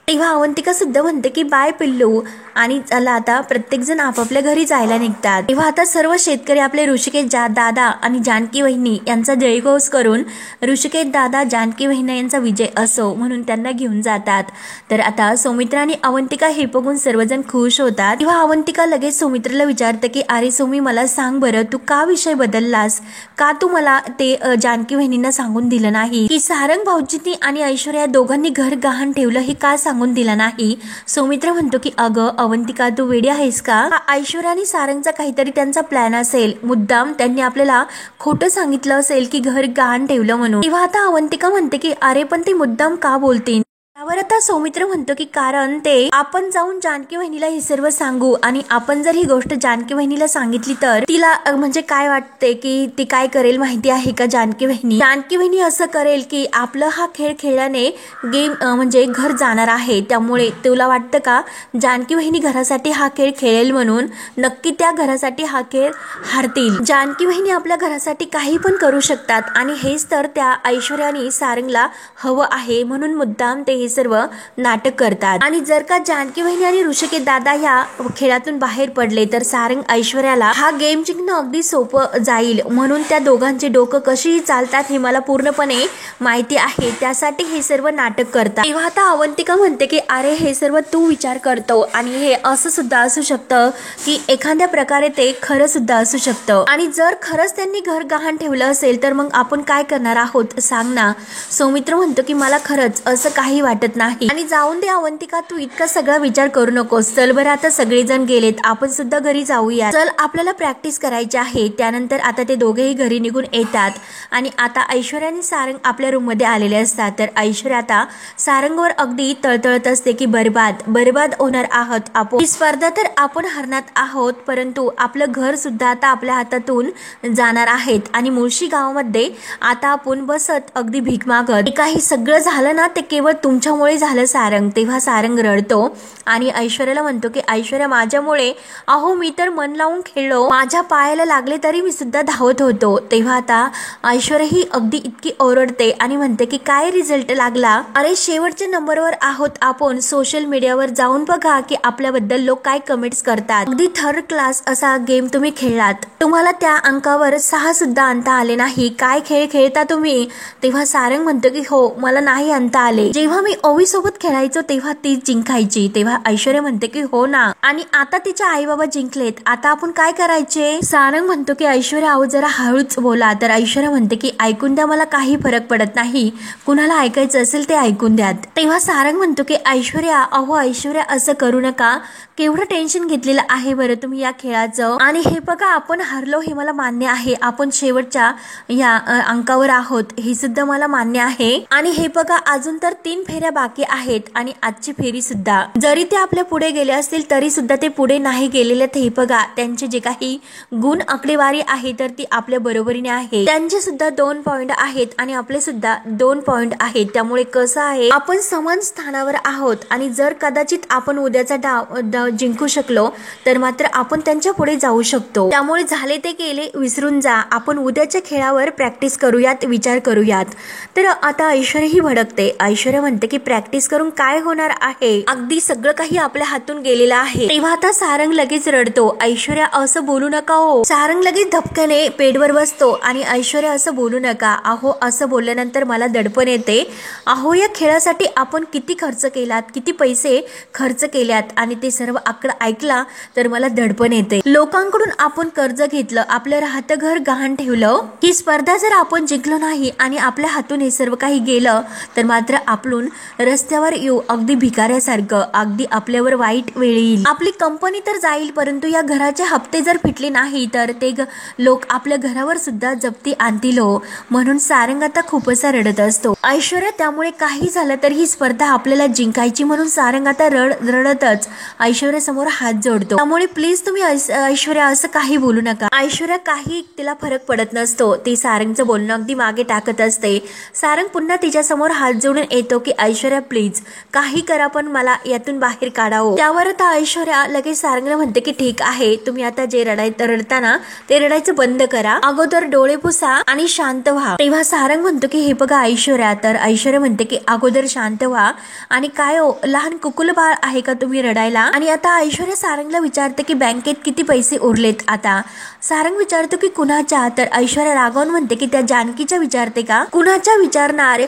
तेव्हा अवंतिका सुद्धा म्हणते की बाय पिल्लू आणि चला आता प्रत्येकजण आपापल्या घरी जायला निघतात. तेव्हा आता सर्व शेतकरी आपले ऋषिकेश दादा आणि जानकी वहिनी यांचा जयघोष करून ऋषिकेश दादा जानकी वहिनी यांचा विजय असो म्हणून त्यांना घेऊन जातात. तर आता सौमित्र आणि अवंतिका हे बघून सर्वजण खुश होतात. तेव्हा अवंतिका लगेच सौमित्रला विचारते की अरे सौमी मला सांग बरं तू का विषय बदललास, का तू मला ते जानकी वहिनींना सांगून दिलं नाही की सारंग भाऊजींनी आणि ऐश्वर्या दोघांनी घर गहाण ठेवलं हे का सांगून दिलं नाही. सौमित्र म्हणतो की अगं अवंतिका तू वेडी आहेस का, ऐश्वर्या आणि सारंगचा काहीतरी त्यांचा प्लॅन असेल, मुद्दाम त्यांनी आपल्याला खोटं सांगितलं असेल की घर गहाण ठेवलं म्हणून. तेव्हा आता अवंतिका म्हणते की अरे पण ते मुद्दाम का बोलतील. त्यावर आता सौमित्र म्हणतो की कारण ते आपण जाऊन जानकी वहिनीला हे सर्व सांगू आणि आपण जर ही गोष्ट जानकी वहिनीला सांगितली तर तिला म्हणजे काय वाटते की ती काय करेल माहिती आहे का. जानकी वहिनी असं करेल की आपलं हा खेळ खेळल्याने गेम म्हणजे घर जाणार आहे, त्यामुळे तुला वाटतं का जानकी वहिनी घरासाठी हा खेळ खेळेल म्हणून. नक्की त्या घरासाठी हा खेळ हारतील. जानकी वहिनी आपल्या घरासाठी काही पण करू शकतात आणि हेच तर त्या ऐश्वर्या आणि सारंगला हवं आहे म्हणून मुद्दाम ते हे सर्व नाटक करतात. आणि जर का जानकी वहिनी आणि ऋषिकेश दादा ह्या खेळातून बाहेर पडले तर सारंग ऐश्वर्याला हा गेम जिंकणं अगदी सोपं जाईल म्हणून त्या दोघांचे डोकं कशी चालतात हे मला पूर्णपणे माहिती आहे, त्यासाठी हे सर्व नाटक करतात. तेव्हा आता अवंतिका म्हणते की अरे हे सर्व तू विचार करतो आणि हे असं सुद्धा असू शकतं की एखाद्या प्रकारे ते खरं सुद्धा असू शकतं आणि जर खरंच त्यांनी घर गहाण ठेवलं असेल तर मग आपण काय करणार आहोत सांग ना. सौमित्र म्हणतो की मला खरंच असं काही वाटत नाही आणि जाऊन दे अवंतिका तू इतका सगळा विचार करू नकोस. चल बरं आता सगळेजण गेलेत, आपण सुद्धा घरी जाऊया. चल आपल्याला प्रॅक्टिस करायची आहे. त्यानंतर आता ते दोघेही घरी निघून येतात आणि आता ऐश्वर्या आणि सारंग आपल्या रूम मध्ये आलेले असतात. तर ऐश्वर्या आता सारंगवर अगदी तळतळत असते की बरबाद होणार आहोत आपण, ही स्पर्धा तर आपण हरणार आहोत परंतु आपलं घर सुद्धा आता आपल्या हातातून जाणार आहेत आणि मुळशी गावामध्ये आता आपण बसत अगदी भीक मागत. काही सगळं झालं ना ते केवळ तुमच्यामुळे झालं सारंग. तेव्हा सारंग रडतो आणि ऐश्वर्याला म्हणतो की ऐश्वर्या माझ्यामुळे, अहो मी तर मन लावून खेळलो, माझ्या पायाला लागले तरी मी सुद्धा धावत होतो. तेव्हा आता ऐश्वर्या ही अगदी इतकी ओरडते आणि म्हणते की काय रिझल्ट लागला, अरे शेवटच्या नंबरवर आहोत आपण, सोशल मीडियावर जाऊन बघा की आपल्याबद्दल लोक काय कमेंट्स करतात. अगदी थर्ड क्लास असा गेम तुम्ही खेळलात, तुम्हाला त्या अंकावर 6 सुद्धा आणता आले नाही, काय खेळ खेळता तुम्ही. तेव्हा सारंग म्हणतो की हो मला नाही आणता आले, जेव्हा मी ओवी सोबत खेळायचो तेव्हा ती जिंकायची. तेव्हा ऐश्वर्या म्हणते की हो ना, आणि आता तिचे आई बाबा जिंकलेत, आता आपण काय करायचे. सारंग म्हणतो की ऐश्वर्या अहो जरा हळूच बोला. तर ऐश्वर्या म्हणते की ऐकून द्या, मला काही फरक पडत नाही, कुणाला ऐकायचं असेल ते ऐकून द्या. तेव्हा सारंग म्हणतो की ऐश्वर्या अहो ऐश्वर्या असं करू नका, केवढं टेन्शन घेतलेलं आहे बरं तुम्ही या खेळाचं, आणि हे बघा आपण हरलो हे मला मान्य आहे, आपण शेवटच्या या अंकावर आहोत हे सुद्धा मला मान्य आहे, आणि हे बघा अजून तर 3 फेऱ्या बाकी आहेत आणि आजची फेरी सुद्धा जरी ते आपल्या पुढे गेले असतील तरी सुद्धा ते पुढे नाही गेलेले. हे बघा त्यांचे जे काही गुण आकडेवारी आहे तर ती आपल्या बरोबरीने आहे, त्यांचे सुद्धा 2 पॉइंट आहेत आणि आपले सुद्धा 2 पॉइंट आहेत, त्यामुळे कसं आहे आपण समान स्थानावर आहोत. आणि जर कदाचित आपण उद्याचा डाव जिंकू शकलो तर मात्र आपण त्यांच्या पुढे जाऊ शकतो. त्यामुळे झाले ते गेले विसरून जा, आपण उद्याच्या खेळावर प्रॅक्टिस करूयात, विचार करूयात. तर आता ऐश्वर्या ही भडकते. ऐश्वर्या म्हणते की की प्रॅक्टिस करून काय होणार आहे, अगदी सगळं काही आपल्या हातून गेलेलं आहे. तेव्हा आता सारंग लगेच रडतो. ऐश्वर्या असं बोलू नका हो. सारंग लगेच धपक्याने पेडवर बसतो आणि ऐश्वर्या असं बोलू नका. अहो असं बोलल्यानंतर मला दडपण येते. अहो या खेळासाठी आपण किती खर्च केलात, किती पैसे खर्च केल्यात आणि ते सर्व आकडा ऐकला तर मला दडपण येते. लोकांकडून आपण कर्ज घेतलं, आपलं राहतं घर गहाण ठेवलं. ही स्पर्धा जर आपण जिंकलो नाही आणि आपल्या हातून हे सर्व काही गेलं तर मात्र आपण रस्त्यावर येऊ, अगदी भिकाऱ्यासारखं. अगदी आपल्यावर वाईट वेळ येईल. आपली कंपनी तर जाईल, परंतु या घराचे हप्ते जर फिटले नाही तर ते लोक आपल्या घरावर सुद्धा जप्ती आणतील हो. म्हणून सारंग आता खूपच रडत असतो. ऐश्वर्या त्यामुळे काही झालं तर ही स्पर्धा आपल्याला जिंकायची म्हणून सारंग आता रडतच ऐश्वर्या समोर हात जोडतो. त्यामुळे प्लीज तुम्ही ऐश्वर्या असं काही बोलू नका. ऐश्वर्या काही तिला फरक पडत नसतो. ती सारंगचं बोलणं अगदी मागे टाकत असते. सारंग पुन्हा तिच्या समोर हात जोडून येतो की ऐश्वर्या प्लीज काही करा पण मला यातून बाहेर काढावं. त्यावर आता ऐश्वर्या लगेच सारंगला म्हणते की ठीक आहे, तुम्ही आता जे रडताना ते रडायचं बंद करा, अगोदर डोळे पुसा आणि शांत व्हा. तेव्हा सारंग म्हणतो की हे बघा ऐश्वर्या. तर ऐश्वर्या म्हणते की अगोदर शांत व्हा आणि काय हो लहान कुकुल बाळ आहे का तुम्ही रडायला. आणि आता ऐश्वर्या सारंगला विचारते की बँकेत किती पैसे उरलेत. आता सारंग विचारतो की कुणाच्या. तर ऐश्वर्या रागावून म्हणते की त्या जानकीच्या विचारते का. कुणाच्या विचारणार,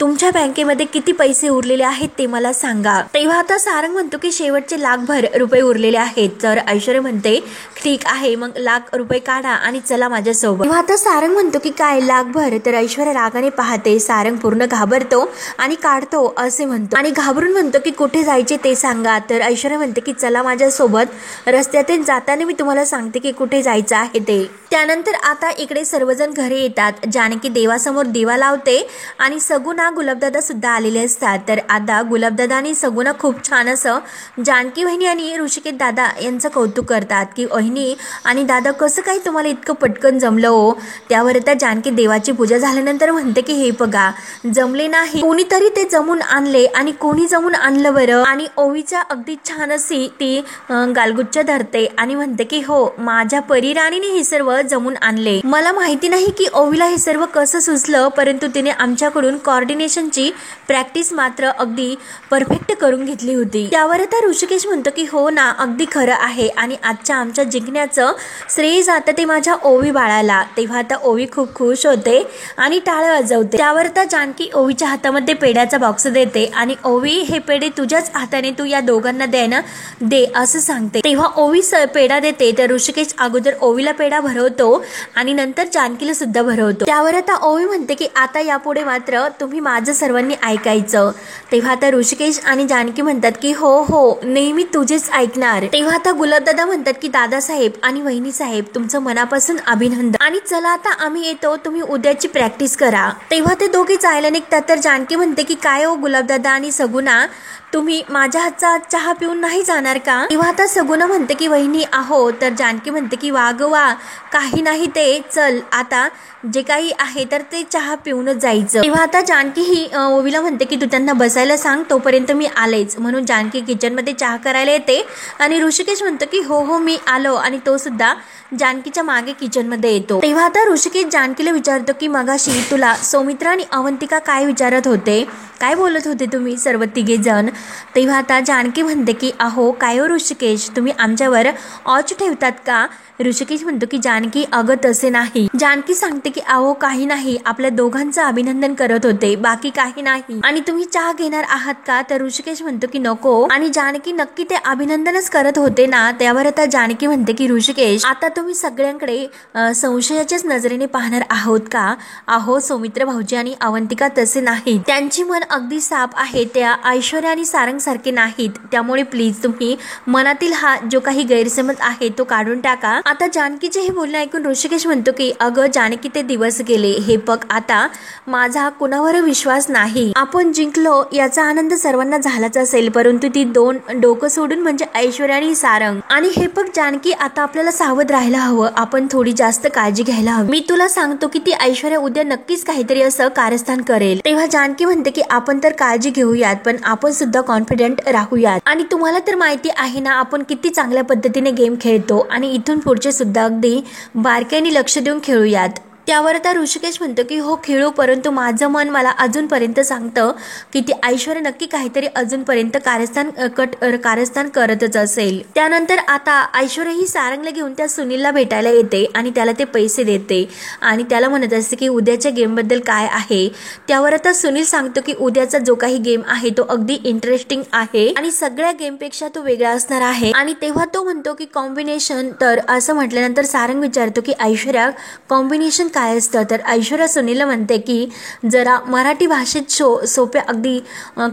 तुमच्या बँकेमध्ये किती पैसे उरलेले आहेत ते मला सांगा. तेव्हा आता सारंग म्हणतो की शेवटचे लाखभर रुपये उरलेले आहेत. तर ऐश्वर्या म्हणते ठीक आहे, मग लाख रुपये काढा आणि चला माझ्यासोबत. तेव्हा आता सारंग म्हणतो की काय लाखभर. तर ऐश्वर्या रागाने पाहते. सारंग पूर्ण घाबरतो आणि काढतो असे म्हणतो आणि घाबरून म्हणतो की कुठे जायचे ते सांगा. तर ऐश्वर्या म्हणते की चला माझ्यासोबत, रस्त्यातून जाताना मी तुम्हाला सांगते की कुठे जायचं आहे ते. त्यानंतर आता इकडे सर्वजण घरी येतात. जानकी देवासमोर दिवा लावते आणि सगुणा गुलाबदादा सुद्धा आलेले असतात. तर आता गुलाबदादा आणि सगुणा खूप छान असं जानकी वहिनी आणि ऋषिकेश दादा यांचं कौतुक करतात की वहिनी आणि दादा कसं काही तुम्हाला इतकं पटकन जमलं हो. त्यावर आता जानकी देवाची पूजा झाल्यानंतर म्हणते की हे बघा जमले नाही, कोणीतरी ते जमून आणले आणि कोणी जमून आणलं बरं. आणि ओवीच्या अगदी छान अशी ती गालगुच्छ धरते आणि म्हणते की हो माझ्या परिराणीने हे सर्व जमून आणले. मला माहिती नाही की ओवीला हे सर्व कसं सुचलं, परंतु तिने आमच्याकडून कोऑर्डिनेशनची प्रॅक्टिस मात्र अगदी परफेक्ट करून घेतली होती. त्यावर आता ऋषिकेश म्हणतो की हो ना अगदी खरं आहे आणि आजच्या आमच्या जिंकण्याचं श्रेय जातं ते माझ्या ओवी बाळाला. तेव्हा आता ओवी खूप खुश होते आणि टाळ वाजवते. त्यावर आता जानकी ओवीच्या हातामध्ये पेड्याचा बॉक्स देते आणि ओवी हे पेढे तुझ्याच हाताने तू या दोघांना दे असं सांगते. तेव्हा ओवी पेढा देते. तर ऋषिकेश अगोदर ओवीला पेढा भरवतो आणि नंतर जानकीला सुद्धा भरवतो. त्यावर आता ओवी म्हणते की आता यापुढे मात्र तुम्ही माझं सर्वांनी ऐकायचं. तेव्हा आता ऋषिकेश आणि जानकी म्हणतात की हो हो नेहमी तुझेच ऐकणार. तेव्हा आता गुलाबदादा म्हणतात की दादासाहेब आणि वहिनी साहेब तुमचं मनापासून अभिनंदन आणि चला आता आम्ही येतो, तुम्ही उद्याची प्रॅक्टिस करा. तेव्हा ते दोघे जायला निघतात. तर जानकी म्हणते की काय हो गुलाबदादा आणि सगुणा तुम्ही माझ्या हातचा चहा पिऊन नाही जाणार का. तेव्हा आता सगुणा म्हणते की वहिनी आहो. तर जानकी म्हणते की वा ग वा, काही नाही ते चल आता जे काही आहे तर ते चहा पिऊनच जायचं. तेव्हा आता जानकी ही ओवीला म्हणते की तू त्यांना बसायला सांग, तोपर्यंत मी आलेच. म्हणून जानकी किचनमध्ये चहा करायला येते आणि ऋषिकेश म्हणतो की हो हो मी आलो आणि तो सुद्धा जानकीच्या मागे किचनमध्ये येतो. तेव्हा आता ऋषिकेश जानकीला विचारतो की मगाशी तुला सौमित्रा आणि अवंतिका काय विचारत होते, काय बोलत होते तुम्ही सर्व तिघे जण. तेव्हा आता जानकी म्हणते की अहो काय हो ऋषिकेश तुम्ही आमच्यावर ऑच ठेवतात का. ऋषिकेश म्हणतो की जानकी अगं तसे नाही. जानकी सांगते की अहो काही नाही, आपल्या दोघांचं अभिनंदन करत होते, बाकी काही नाही. आणि तुम्ही चहा घेणार आहात का. तर ऋषिकेश म्हणतो की नको. आणि जानकी नक्की ते अभिनंदनच करत होते ना. त्यावर आता जानकी म्हणते की ऋषिकेश आता तुम्ही सगळ्यांकडे संशयाच्याच नजरेने पाहणार आहोत का. अहो सौमित्र भाऊजी आणि अवंतिका तसे नाहीत, त्यांची मन अगदी साफ आहे, त्या ऐश्वर्या आणि सारंग सारखे नाहीत. त्यामुळे प्लीज तुम्ही मनातील हा जो काही गैरसमज आहे तो काढून टाका. आता जानकीचे हे बोलणे ऐकून ऋषिकेश म्हणतो की अगं जानकी ते दिवस गेले, हे बघ आता माझा कुणावर विश्वास नाही. आपण जिंकलो याचा आनंद सर्वांना झालाच असेल, परंतु ती दोन डोकं सोडून म्हणजे ऐश्वर्या आणि सारंग. आणि हे बघ जानकी आता आपल्याला सावध राहायला हवं, आपण थोडी जास्त काळजी घ्यायला हवी. मी तुला सांगतो की ती ऐश्वर्या उद्या नक्कीच काहीतरी असं कारस्थान करेल. तेव्हा जानकी म्हणते की आपण तर काळजी घेऊयात पण आपण सुद्धा कॉन्फिडंट राहूयात. आणि तुम्हाला तर माहिती आहे ना आपण किती चांगल्या पद्धतीने गेम खेळतो आणि इथून पुढचे सुद्धा अगदी बारकाईने लक्ष देऊन खेळूयात. त्यावर आता ऋषिकेश म्हणतो की हो खेळू, परंतु माझं मन मला अजूनपर्यंत सांगतं की ती ऐश्वर्या नक्की काहीतरी अजूनपर्यंत कारस्थान करतच असेल. त्यानंतर आता ऐश्वर्या ही सारंगला घेऊन त्या सुनीलला भेटायला येते आणि त्याला ते पैसे देते आणि त्याला म्हणत असते की उद्याच्या गेम बद्दल काय आहे. त्यावर आता सुनील सांगतो की उद्याचा जो काही गेम आहे तो अगदी इंटरेस्टिंग आहे आणि सगळ्या गेम पेक्षा तो वेगळा असणार आहे. आणि तेव्हा तो म्हणतो की कॉम्बिनेशन. तर असं म्हटल्यानंतर सारंग विचारतो की ऐश्वर्या कॉम्बिनेशन काय असतं. तर ऐश्वर्या सुनीलला म्हणते की जरा मराठी भाषेत सोप्या अगदी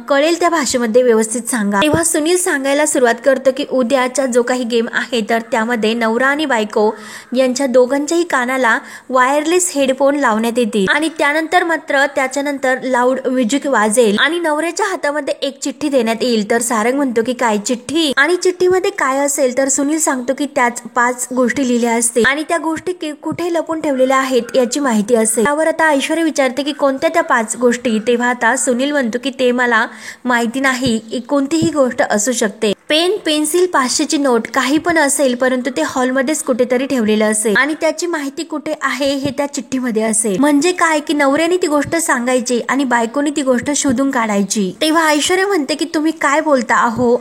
कळेल त्या भाषेमध्ये व्यवस्थित सांगा. तेव्हा सुनील सांगायला सुरुवात करतो की उद्याचा जो काही गेम आहे तर त्यामध्ये नवरा आणि बायको यांच्या दोघांच्याही कानाला वायरलेस हेडफोन लावण्यात येतील आणि त्याच्यानंतर लाऊड म्युझिक वाजेल आणि नवऱ्याच्या हातामध्ये एक चिठ्ठी देण्यात येईल. तर सारंग म्हणतो की काय चिठ्ठी आणि चिठ्ठीमध्ये काय असेल. तर सुनील सांगतो की त्याच 5 गोष्टी लिहिल्या असतील आणि त्या गोष्टी कुठे लपून ठेवलेल्या आहेत याची माहिती असेल. त्यावर आता ऐश्वर्या विचारते की कोणत्या त्या 5 गोष्टी. तेव्हा आता सुनील म्हणतो की ते मला माहिती नाही, कोणतीही गोष्ट असू शकते. पेन, पेन्सिल, 500ची नोट, काही पण असेल, परंतु ते हॉलमध्येच कुठेतरी ठेवलेलं असेल आणि त्याची माहिती कुठे आहे हे त्या चिठ्ठीमध्ये असेल. म्हणजे काय की नवऱ्याने ती गोष्ट सांगायची आणि बायकोने ती गोष्ट शोधून काढायची. तेव्हा ऐश्वर्या म्हणते की तुम्ही काय बोलता.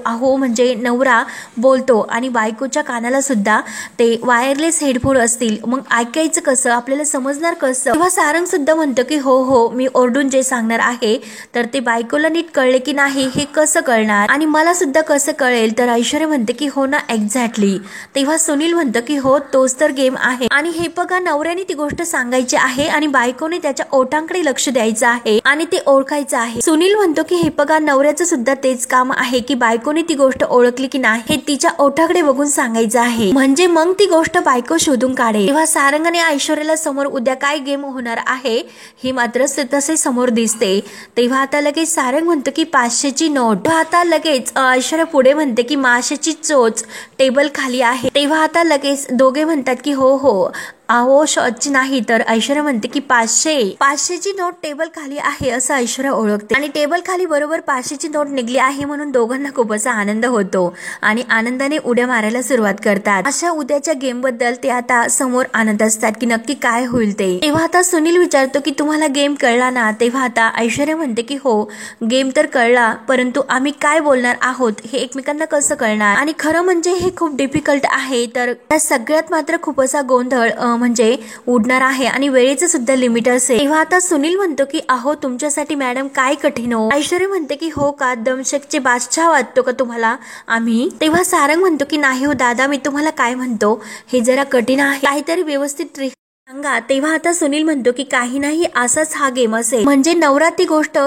अहो म्हणजे नवरा बोलतो आणि बायकोच्या कानाला सुद्धा ते वायरलेस हेडफोन असतील, मग ऐकायचं कसं, आपल्याला समजणार कसं. तेव्हा सारंग सुद्धा म्हणतो की हो मी ओरडून जे सांगणार आहे तर ते बायकोला नीट कळले की नाही हे कसं कळणार आणि मला सुद्धा कसं कळेल. तर ऐश्वर्या म्हणते की हो ना एक्झॅक्टली. तेव्हा सुनील म्हणतं की हो तोच तर गेम आहे आणि हे बघा नवऱ्याने ती गोष्ट सांगायची आहे आणि बायकोने त्याच्या ओठांकडे लक्ष द्यायचं आहे आणि ते ओळखायचं आहे. सुनील म्हणतो की हे बघा नवऱ्याचं सुद्धा तेच काम आहे की बायकोने ती गोष्ट ओळखली की नाही हे तिच्या ओठाकडे बघून सांगायचं आहे, म्हणजे मग ती गोष्ट बायको शोधून काढेल. तेव्हा सारंगाने ऐश्वर्याला समोर उद्या काय गेम होणार आहे हे मात्र तसे समोर दिसते. तेव्हा आता लगेच सारंग म्हणतो की 500ची नोट. आता लगेच ऐश्वर्या पुढे म्हणते की माशाची चोच टेबल खाली आहे. तेव्हा आता लगेच दोघे म्हणतात की हो शॉटची नाही. तर ऐश्वर्या म्हणते की 500ची नोट टेबल खाली आहे असं ऐश्वर्या ओळखते आणि टेबल खाली बरोबर 500ची नोट निघली आहे म्हणून दोघांना खूप असा आनंद होतो आणि आनंदाने उड्या मारायला सुरुवात करतात. अशा उद्याच्या गेम बद्दल ते आता समोर आणत असतात की नक्की काय होईल ते. तेव्हा आता सुनील विचारतो की तुम्हाला गेम कळला ना. तेव्हा आता ऐश्वर्या म्हणते की हो गेम तर कळला, परंतु आम्ही काय बोलणार आहोत हे एकमेकांना कसं कळणार आणि खरं म्हणजे हे खूप डिफिकल्ट आहे. तर त्या सगळ्यात मात्र खूप असा गोंधळ म्हणजे उडणार आहे आणि वेळेचं सुद्धा लिमिट असेल. तेव्हा आता सुनील म्हणतो की तुमच्यासाठी मॅडम काय कठीण हो. ऐश्वर्या म्हणते की हो का, दमशकचे बादशाह वाटतो का तुम्हाला आम्ही. तेव्हा सारंग म्हणतो की नाही हो दादा, मी तुम्हाला काय म्हणतो हे जरा कठीण आहे, काहीतरी व्यवस्थित सांगा. तेव्हा आता सुनील म्हणतो की काही नाही, असाच हा गेम असेल, म्हणजे नवरा ती गोष्ट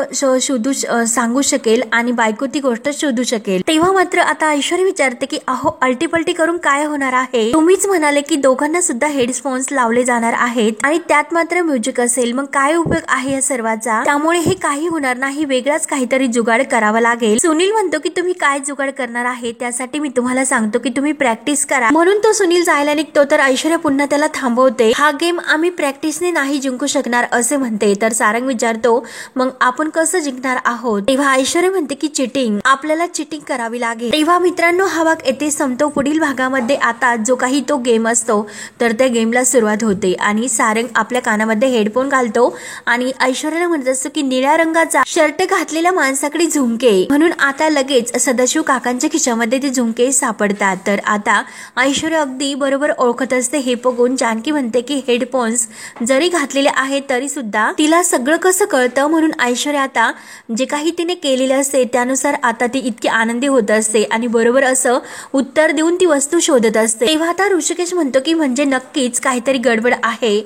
सांगू शकेल आणि बायको ती गोष्ट शोधू शकेल. तेव्हा मात्र आता ऐश्वर्या विचारते की अल्टीपल्टी करून काय होणार आहे. तुम्हीच म्हणाले की दोघांना सुद्धा हेडफोन्स लावले जाणार आहेत आणि त्यात मात्र म्युझिक असेल, मग काय उपयोग आहे या सर्वाचा. त्यामुळे हे काही होणार नाही, वेगळाच काहीतरी जुगाड करावा लागेल. सुनील म्हणतो की तुम्ही काय जुगाड करणार आहे त्यासाठी मी तुम्हाला सांगतो की तुम्ही प्रॅक्टिस करा. म्हणून तो सुनील जायला निघतो तर ऐश्वर्या पुन्हा त्याला थांबवते. हा गेम आम्ही प्रॅक्टिसने नाही जिंकू शकणार असे म्हणते. तर सारंग विचारतो मग आपण कसं जिंकणार आहोत. तेव्हा ऐश्वर्या म्हणते की चिटिंग, आपल्याला चिटिंग करावी लागेल. तेव्हा मित्रांनो हा भाग येथे संपतो. पुढील भागामध्ये आता जो काही तो गेम असतो तर त्या गेमला सुरुवात होते आणि सारंग आपल्या कानामध्ये हेडफोन घालतो आणि ऐश्वर्याला म्हणत असतो की निळ्या रंगाचा शर्ट घातलेल्या माणसाकडे झुमके, म्हणून आता लगेच सदाशिव काकांच्या खिशामध्ये ते झुमके सापडतात. तर आता ऐश्वर्या अगदी बरोबर ओळखत असते. हे बघून जानकी म्हणते की हेडफोन्स जरी घातलेले आहेत तरी सुद्धा तिला सगळं कसं कळतं, म्हणून ऐश्वर्या आता जे काही तिने केलेले असते त्यानुसार आता ती इतकी आनंदी होत असते आणि बरोबर असं उत्तर देऊन ती वस्तू शोधत असते. तेव्हा आता ऋषिकेश म्हणतो की म्हणजे नक्कीच काहीतरी गडबड आहे.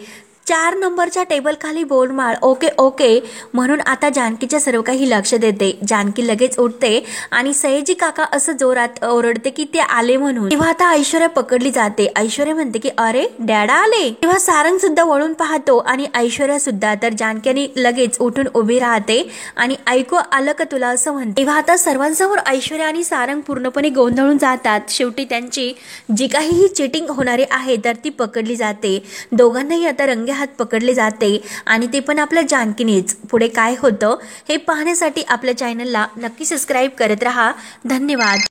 4 नंबरच्या टेबल खाली बोर्ड मार. ओके म्हणून आता जानकीच्या सर्व काही लक्ष देते. जानकी लगेच उठते आणि सयाजी काका असं जोरात ओरडते की ते आले म्हणून. तेव्हा आता ऐश्वर्या पकडली जाते. ऐश्वर्या म्हणते की अरे डॅडा आले. तेव्हा सारंग सुद्धा वळून पाहतो आणि ऐश्वर्या सुद्धा. तर जानकीने लगेच उठून उभी राहते आणि ऐकू आलं का तुला असं म्हणते. तेव्हा आता सर्वांसमोर ऐश्वर्या आणि सारंग पूर्णपणे गोंधळून जातात. शेवटी त्यांची जी काही चिटिंग होणारी आहे तर ती पकडली जाते. दोघांनाही आता रंगे हात पकडले जाते आणि ते पण आपल्या जानकीनेच. पुढे काय होतं हे पाहण्यासाठी आपल्या चॅनलला नक्की सबस्क्राईब करत राहा. धन्यवाद.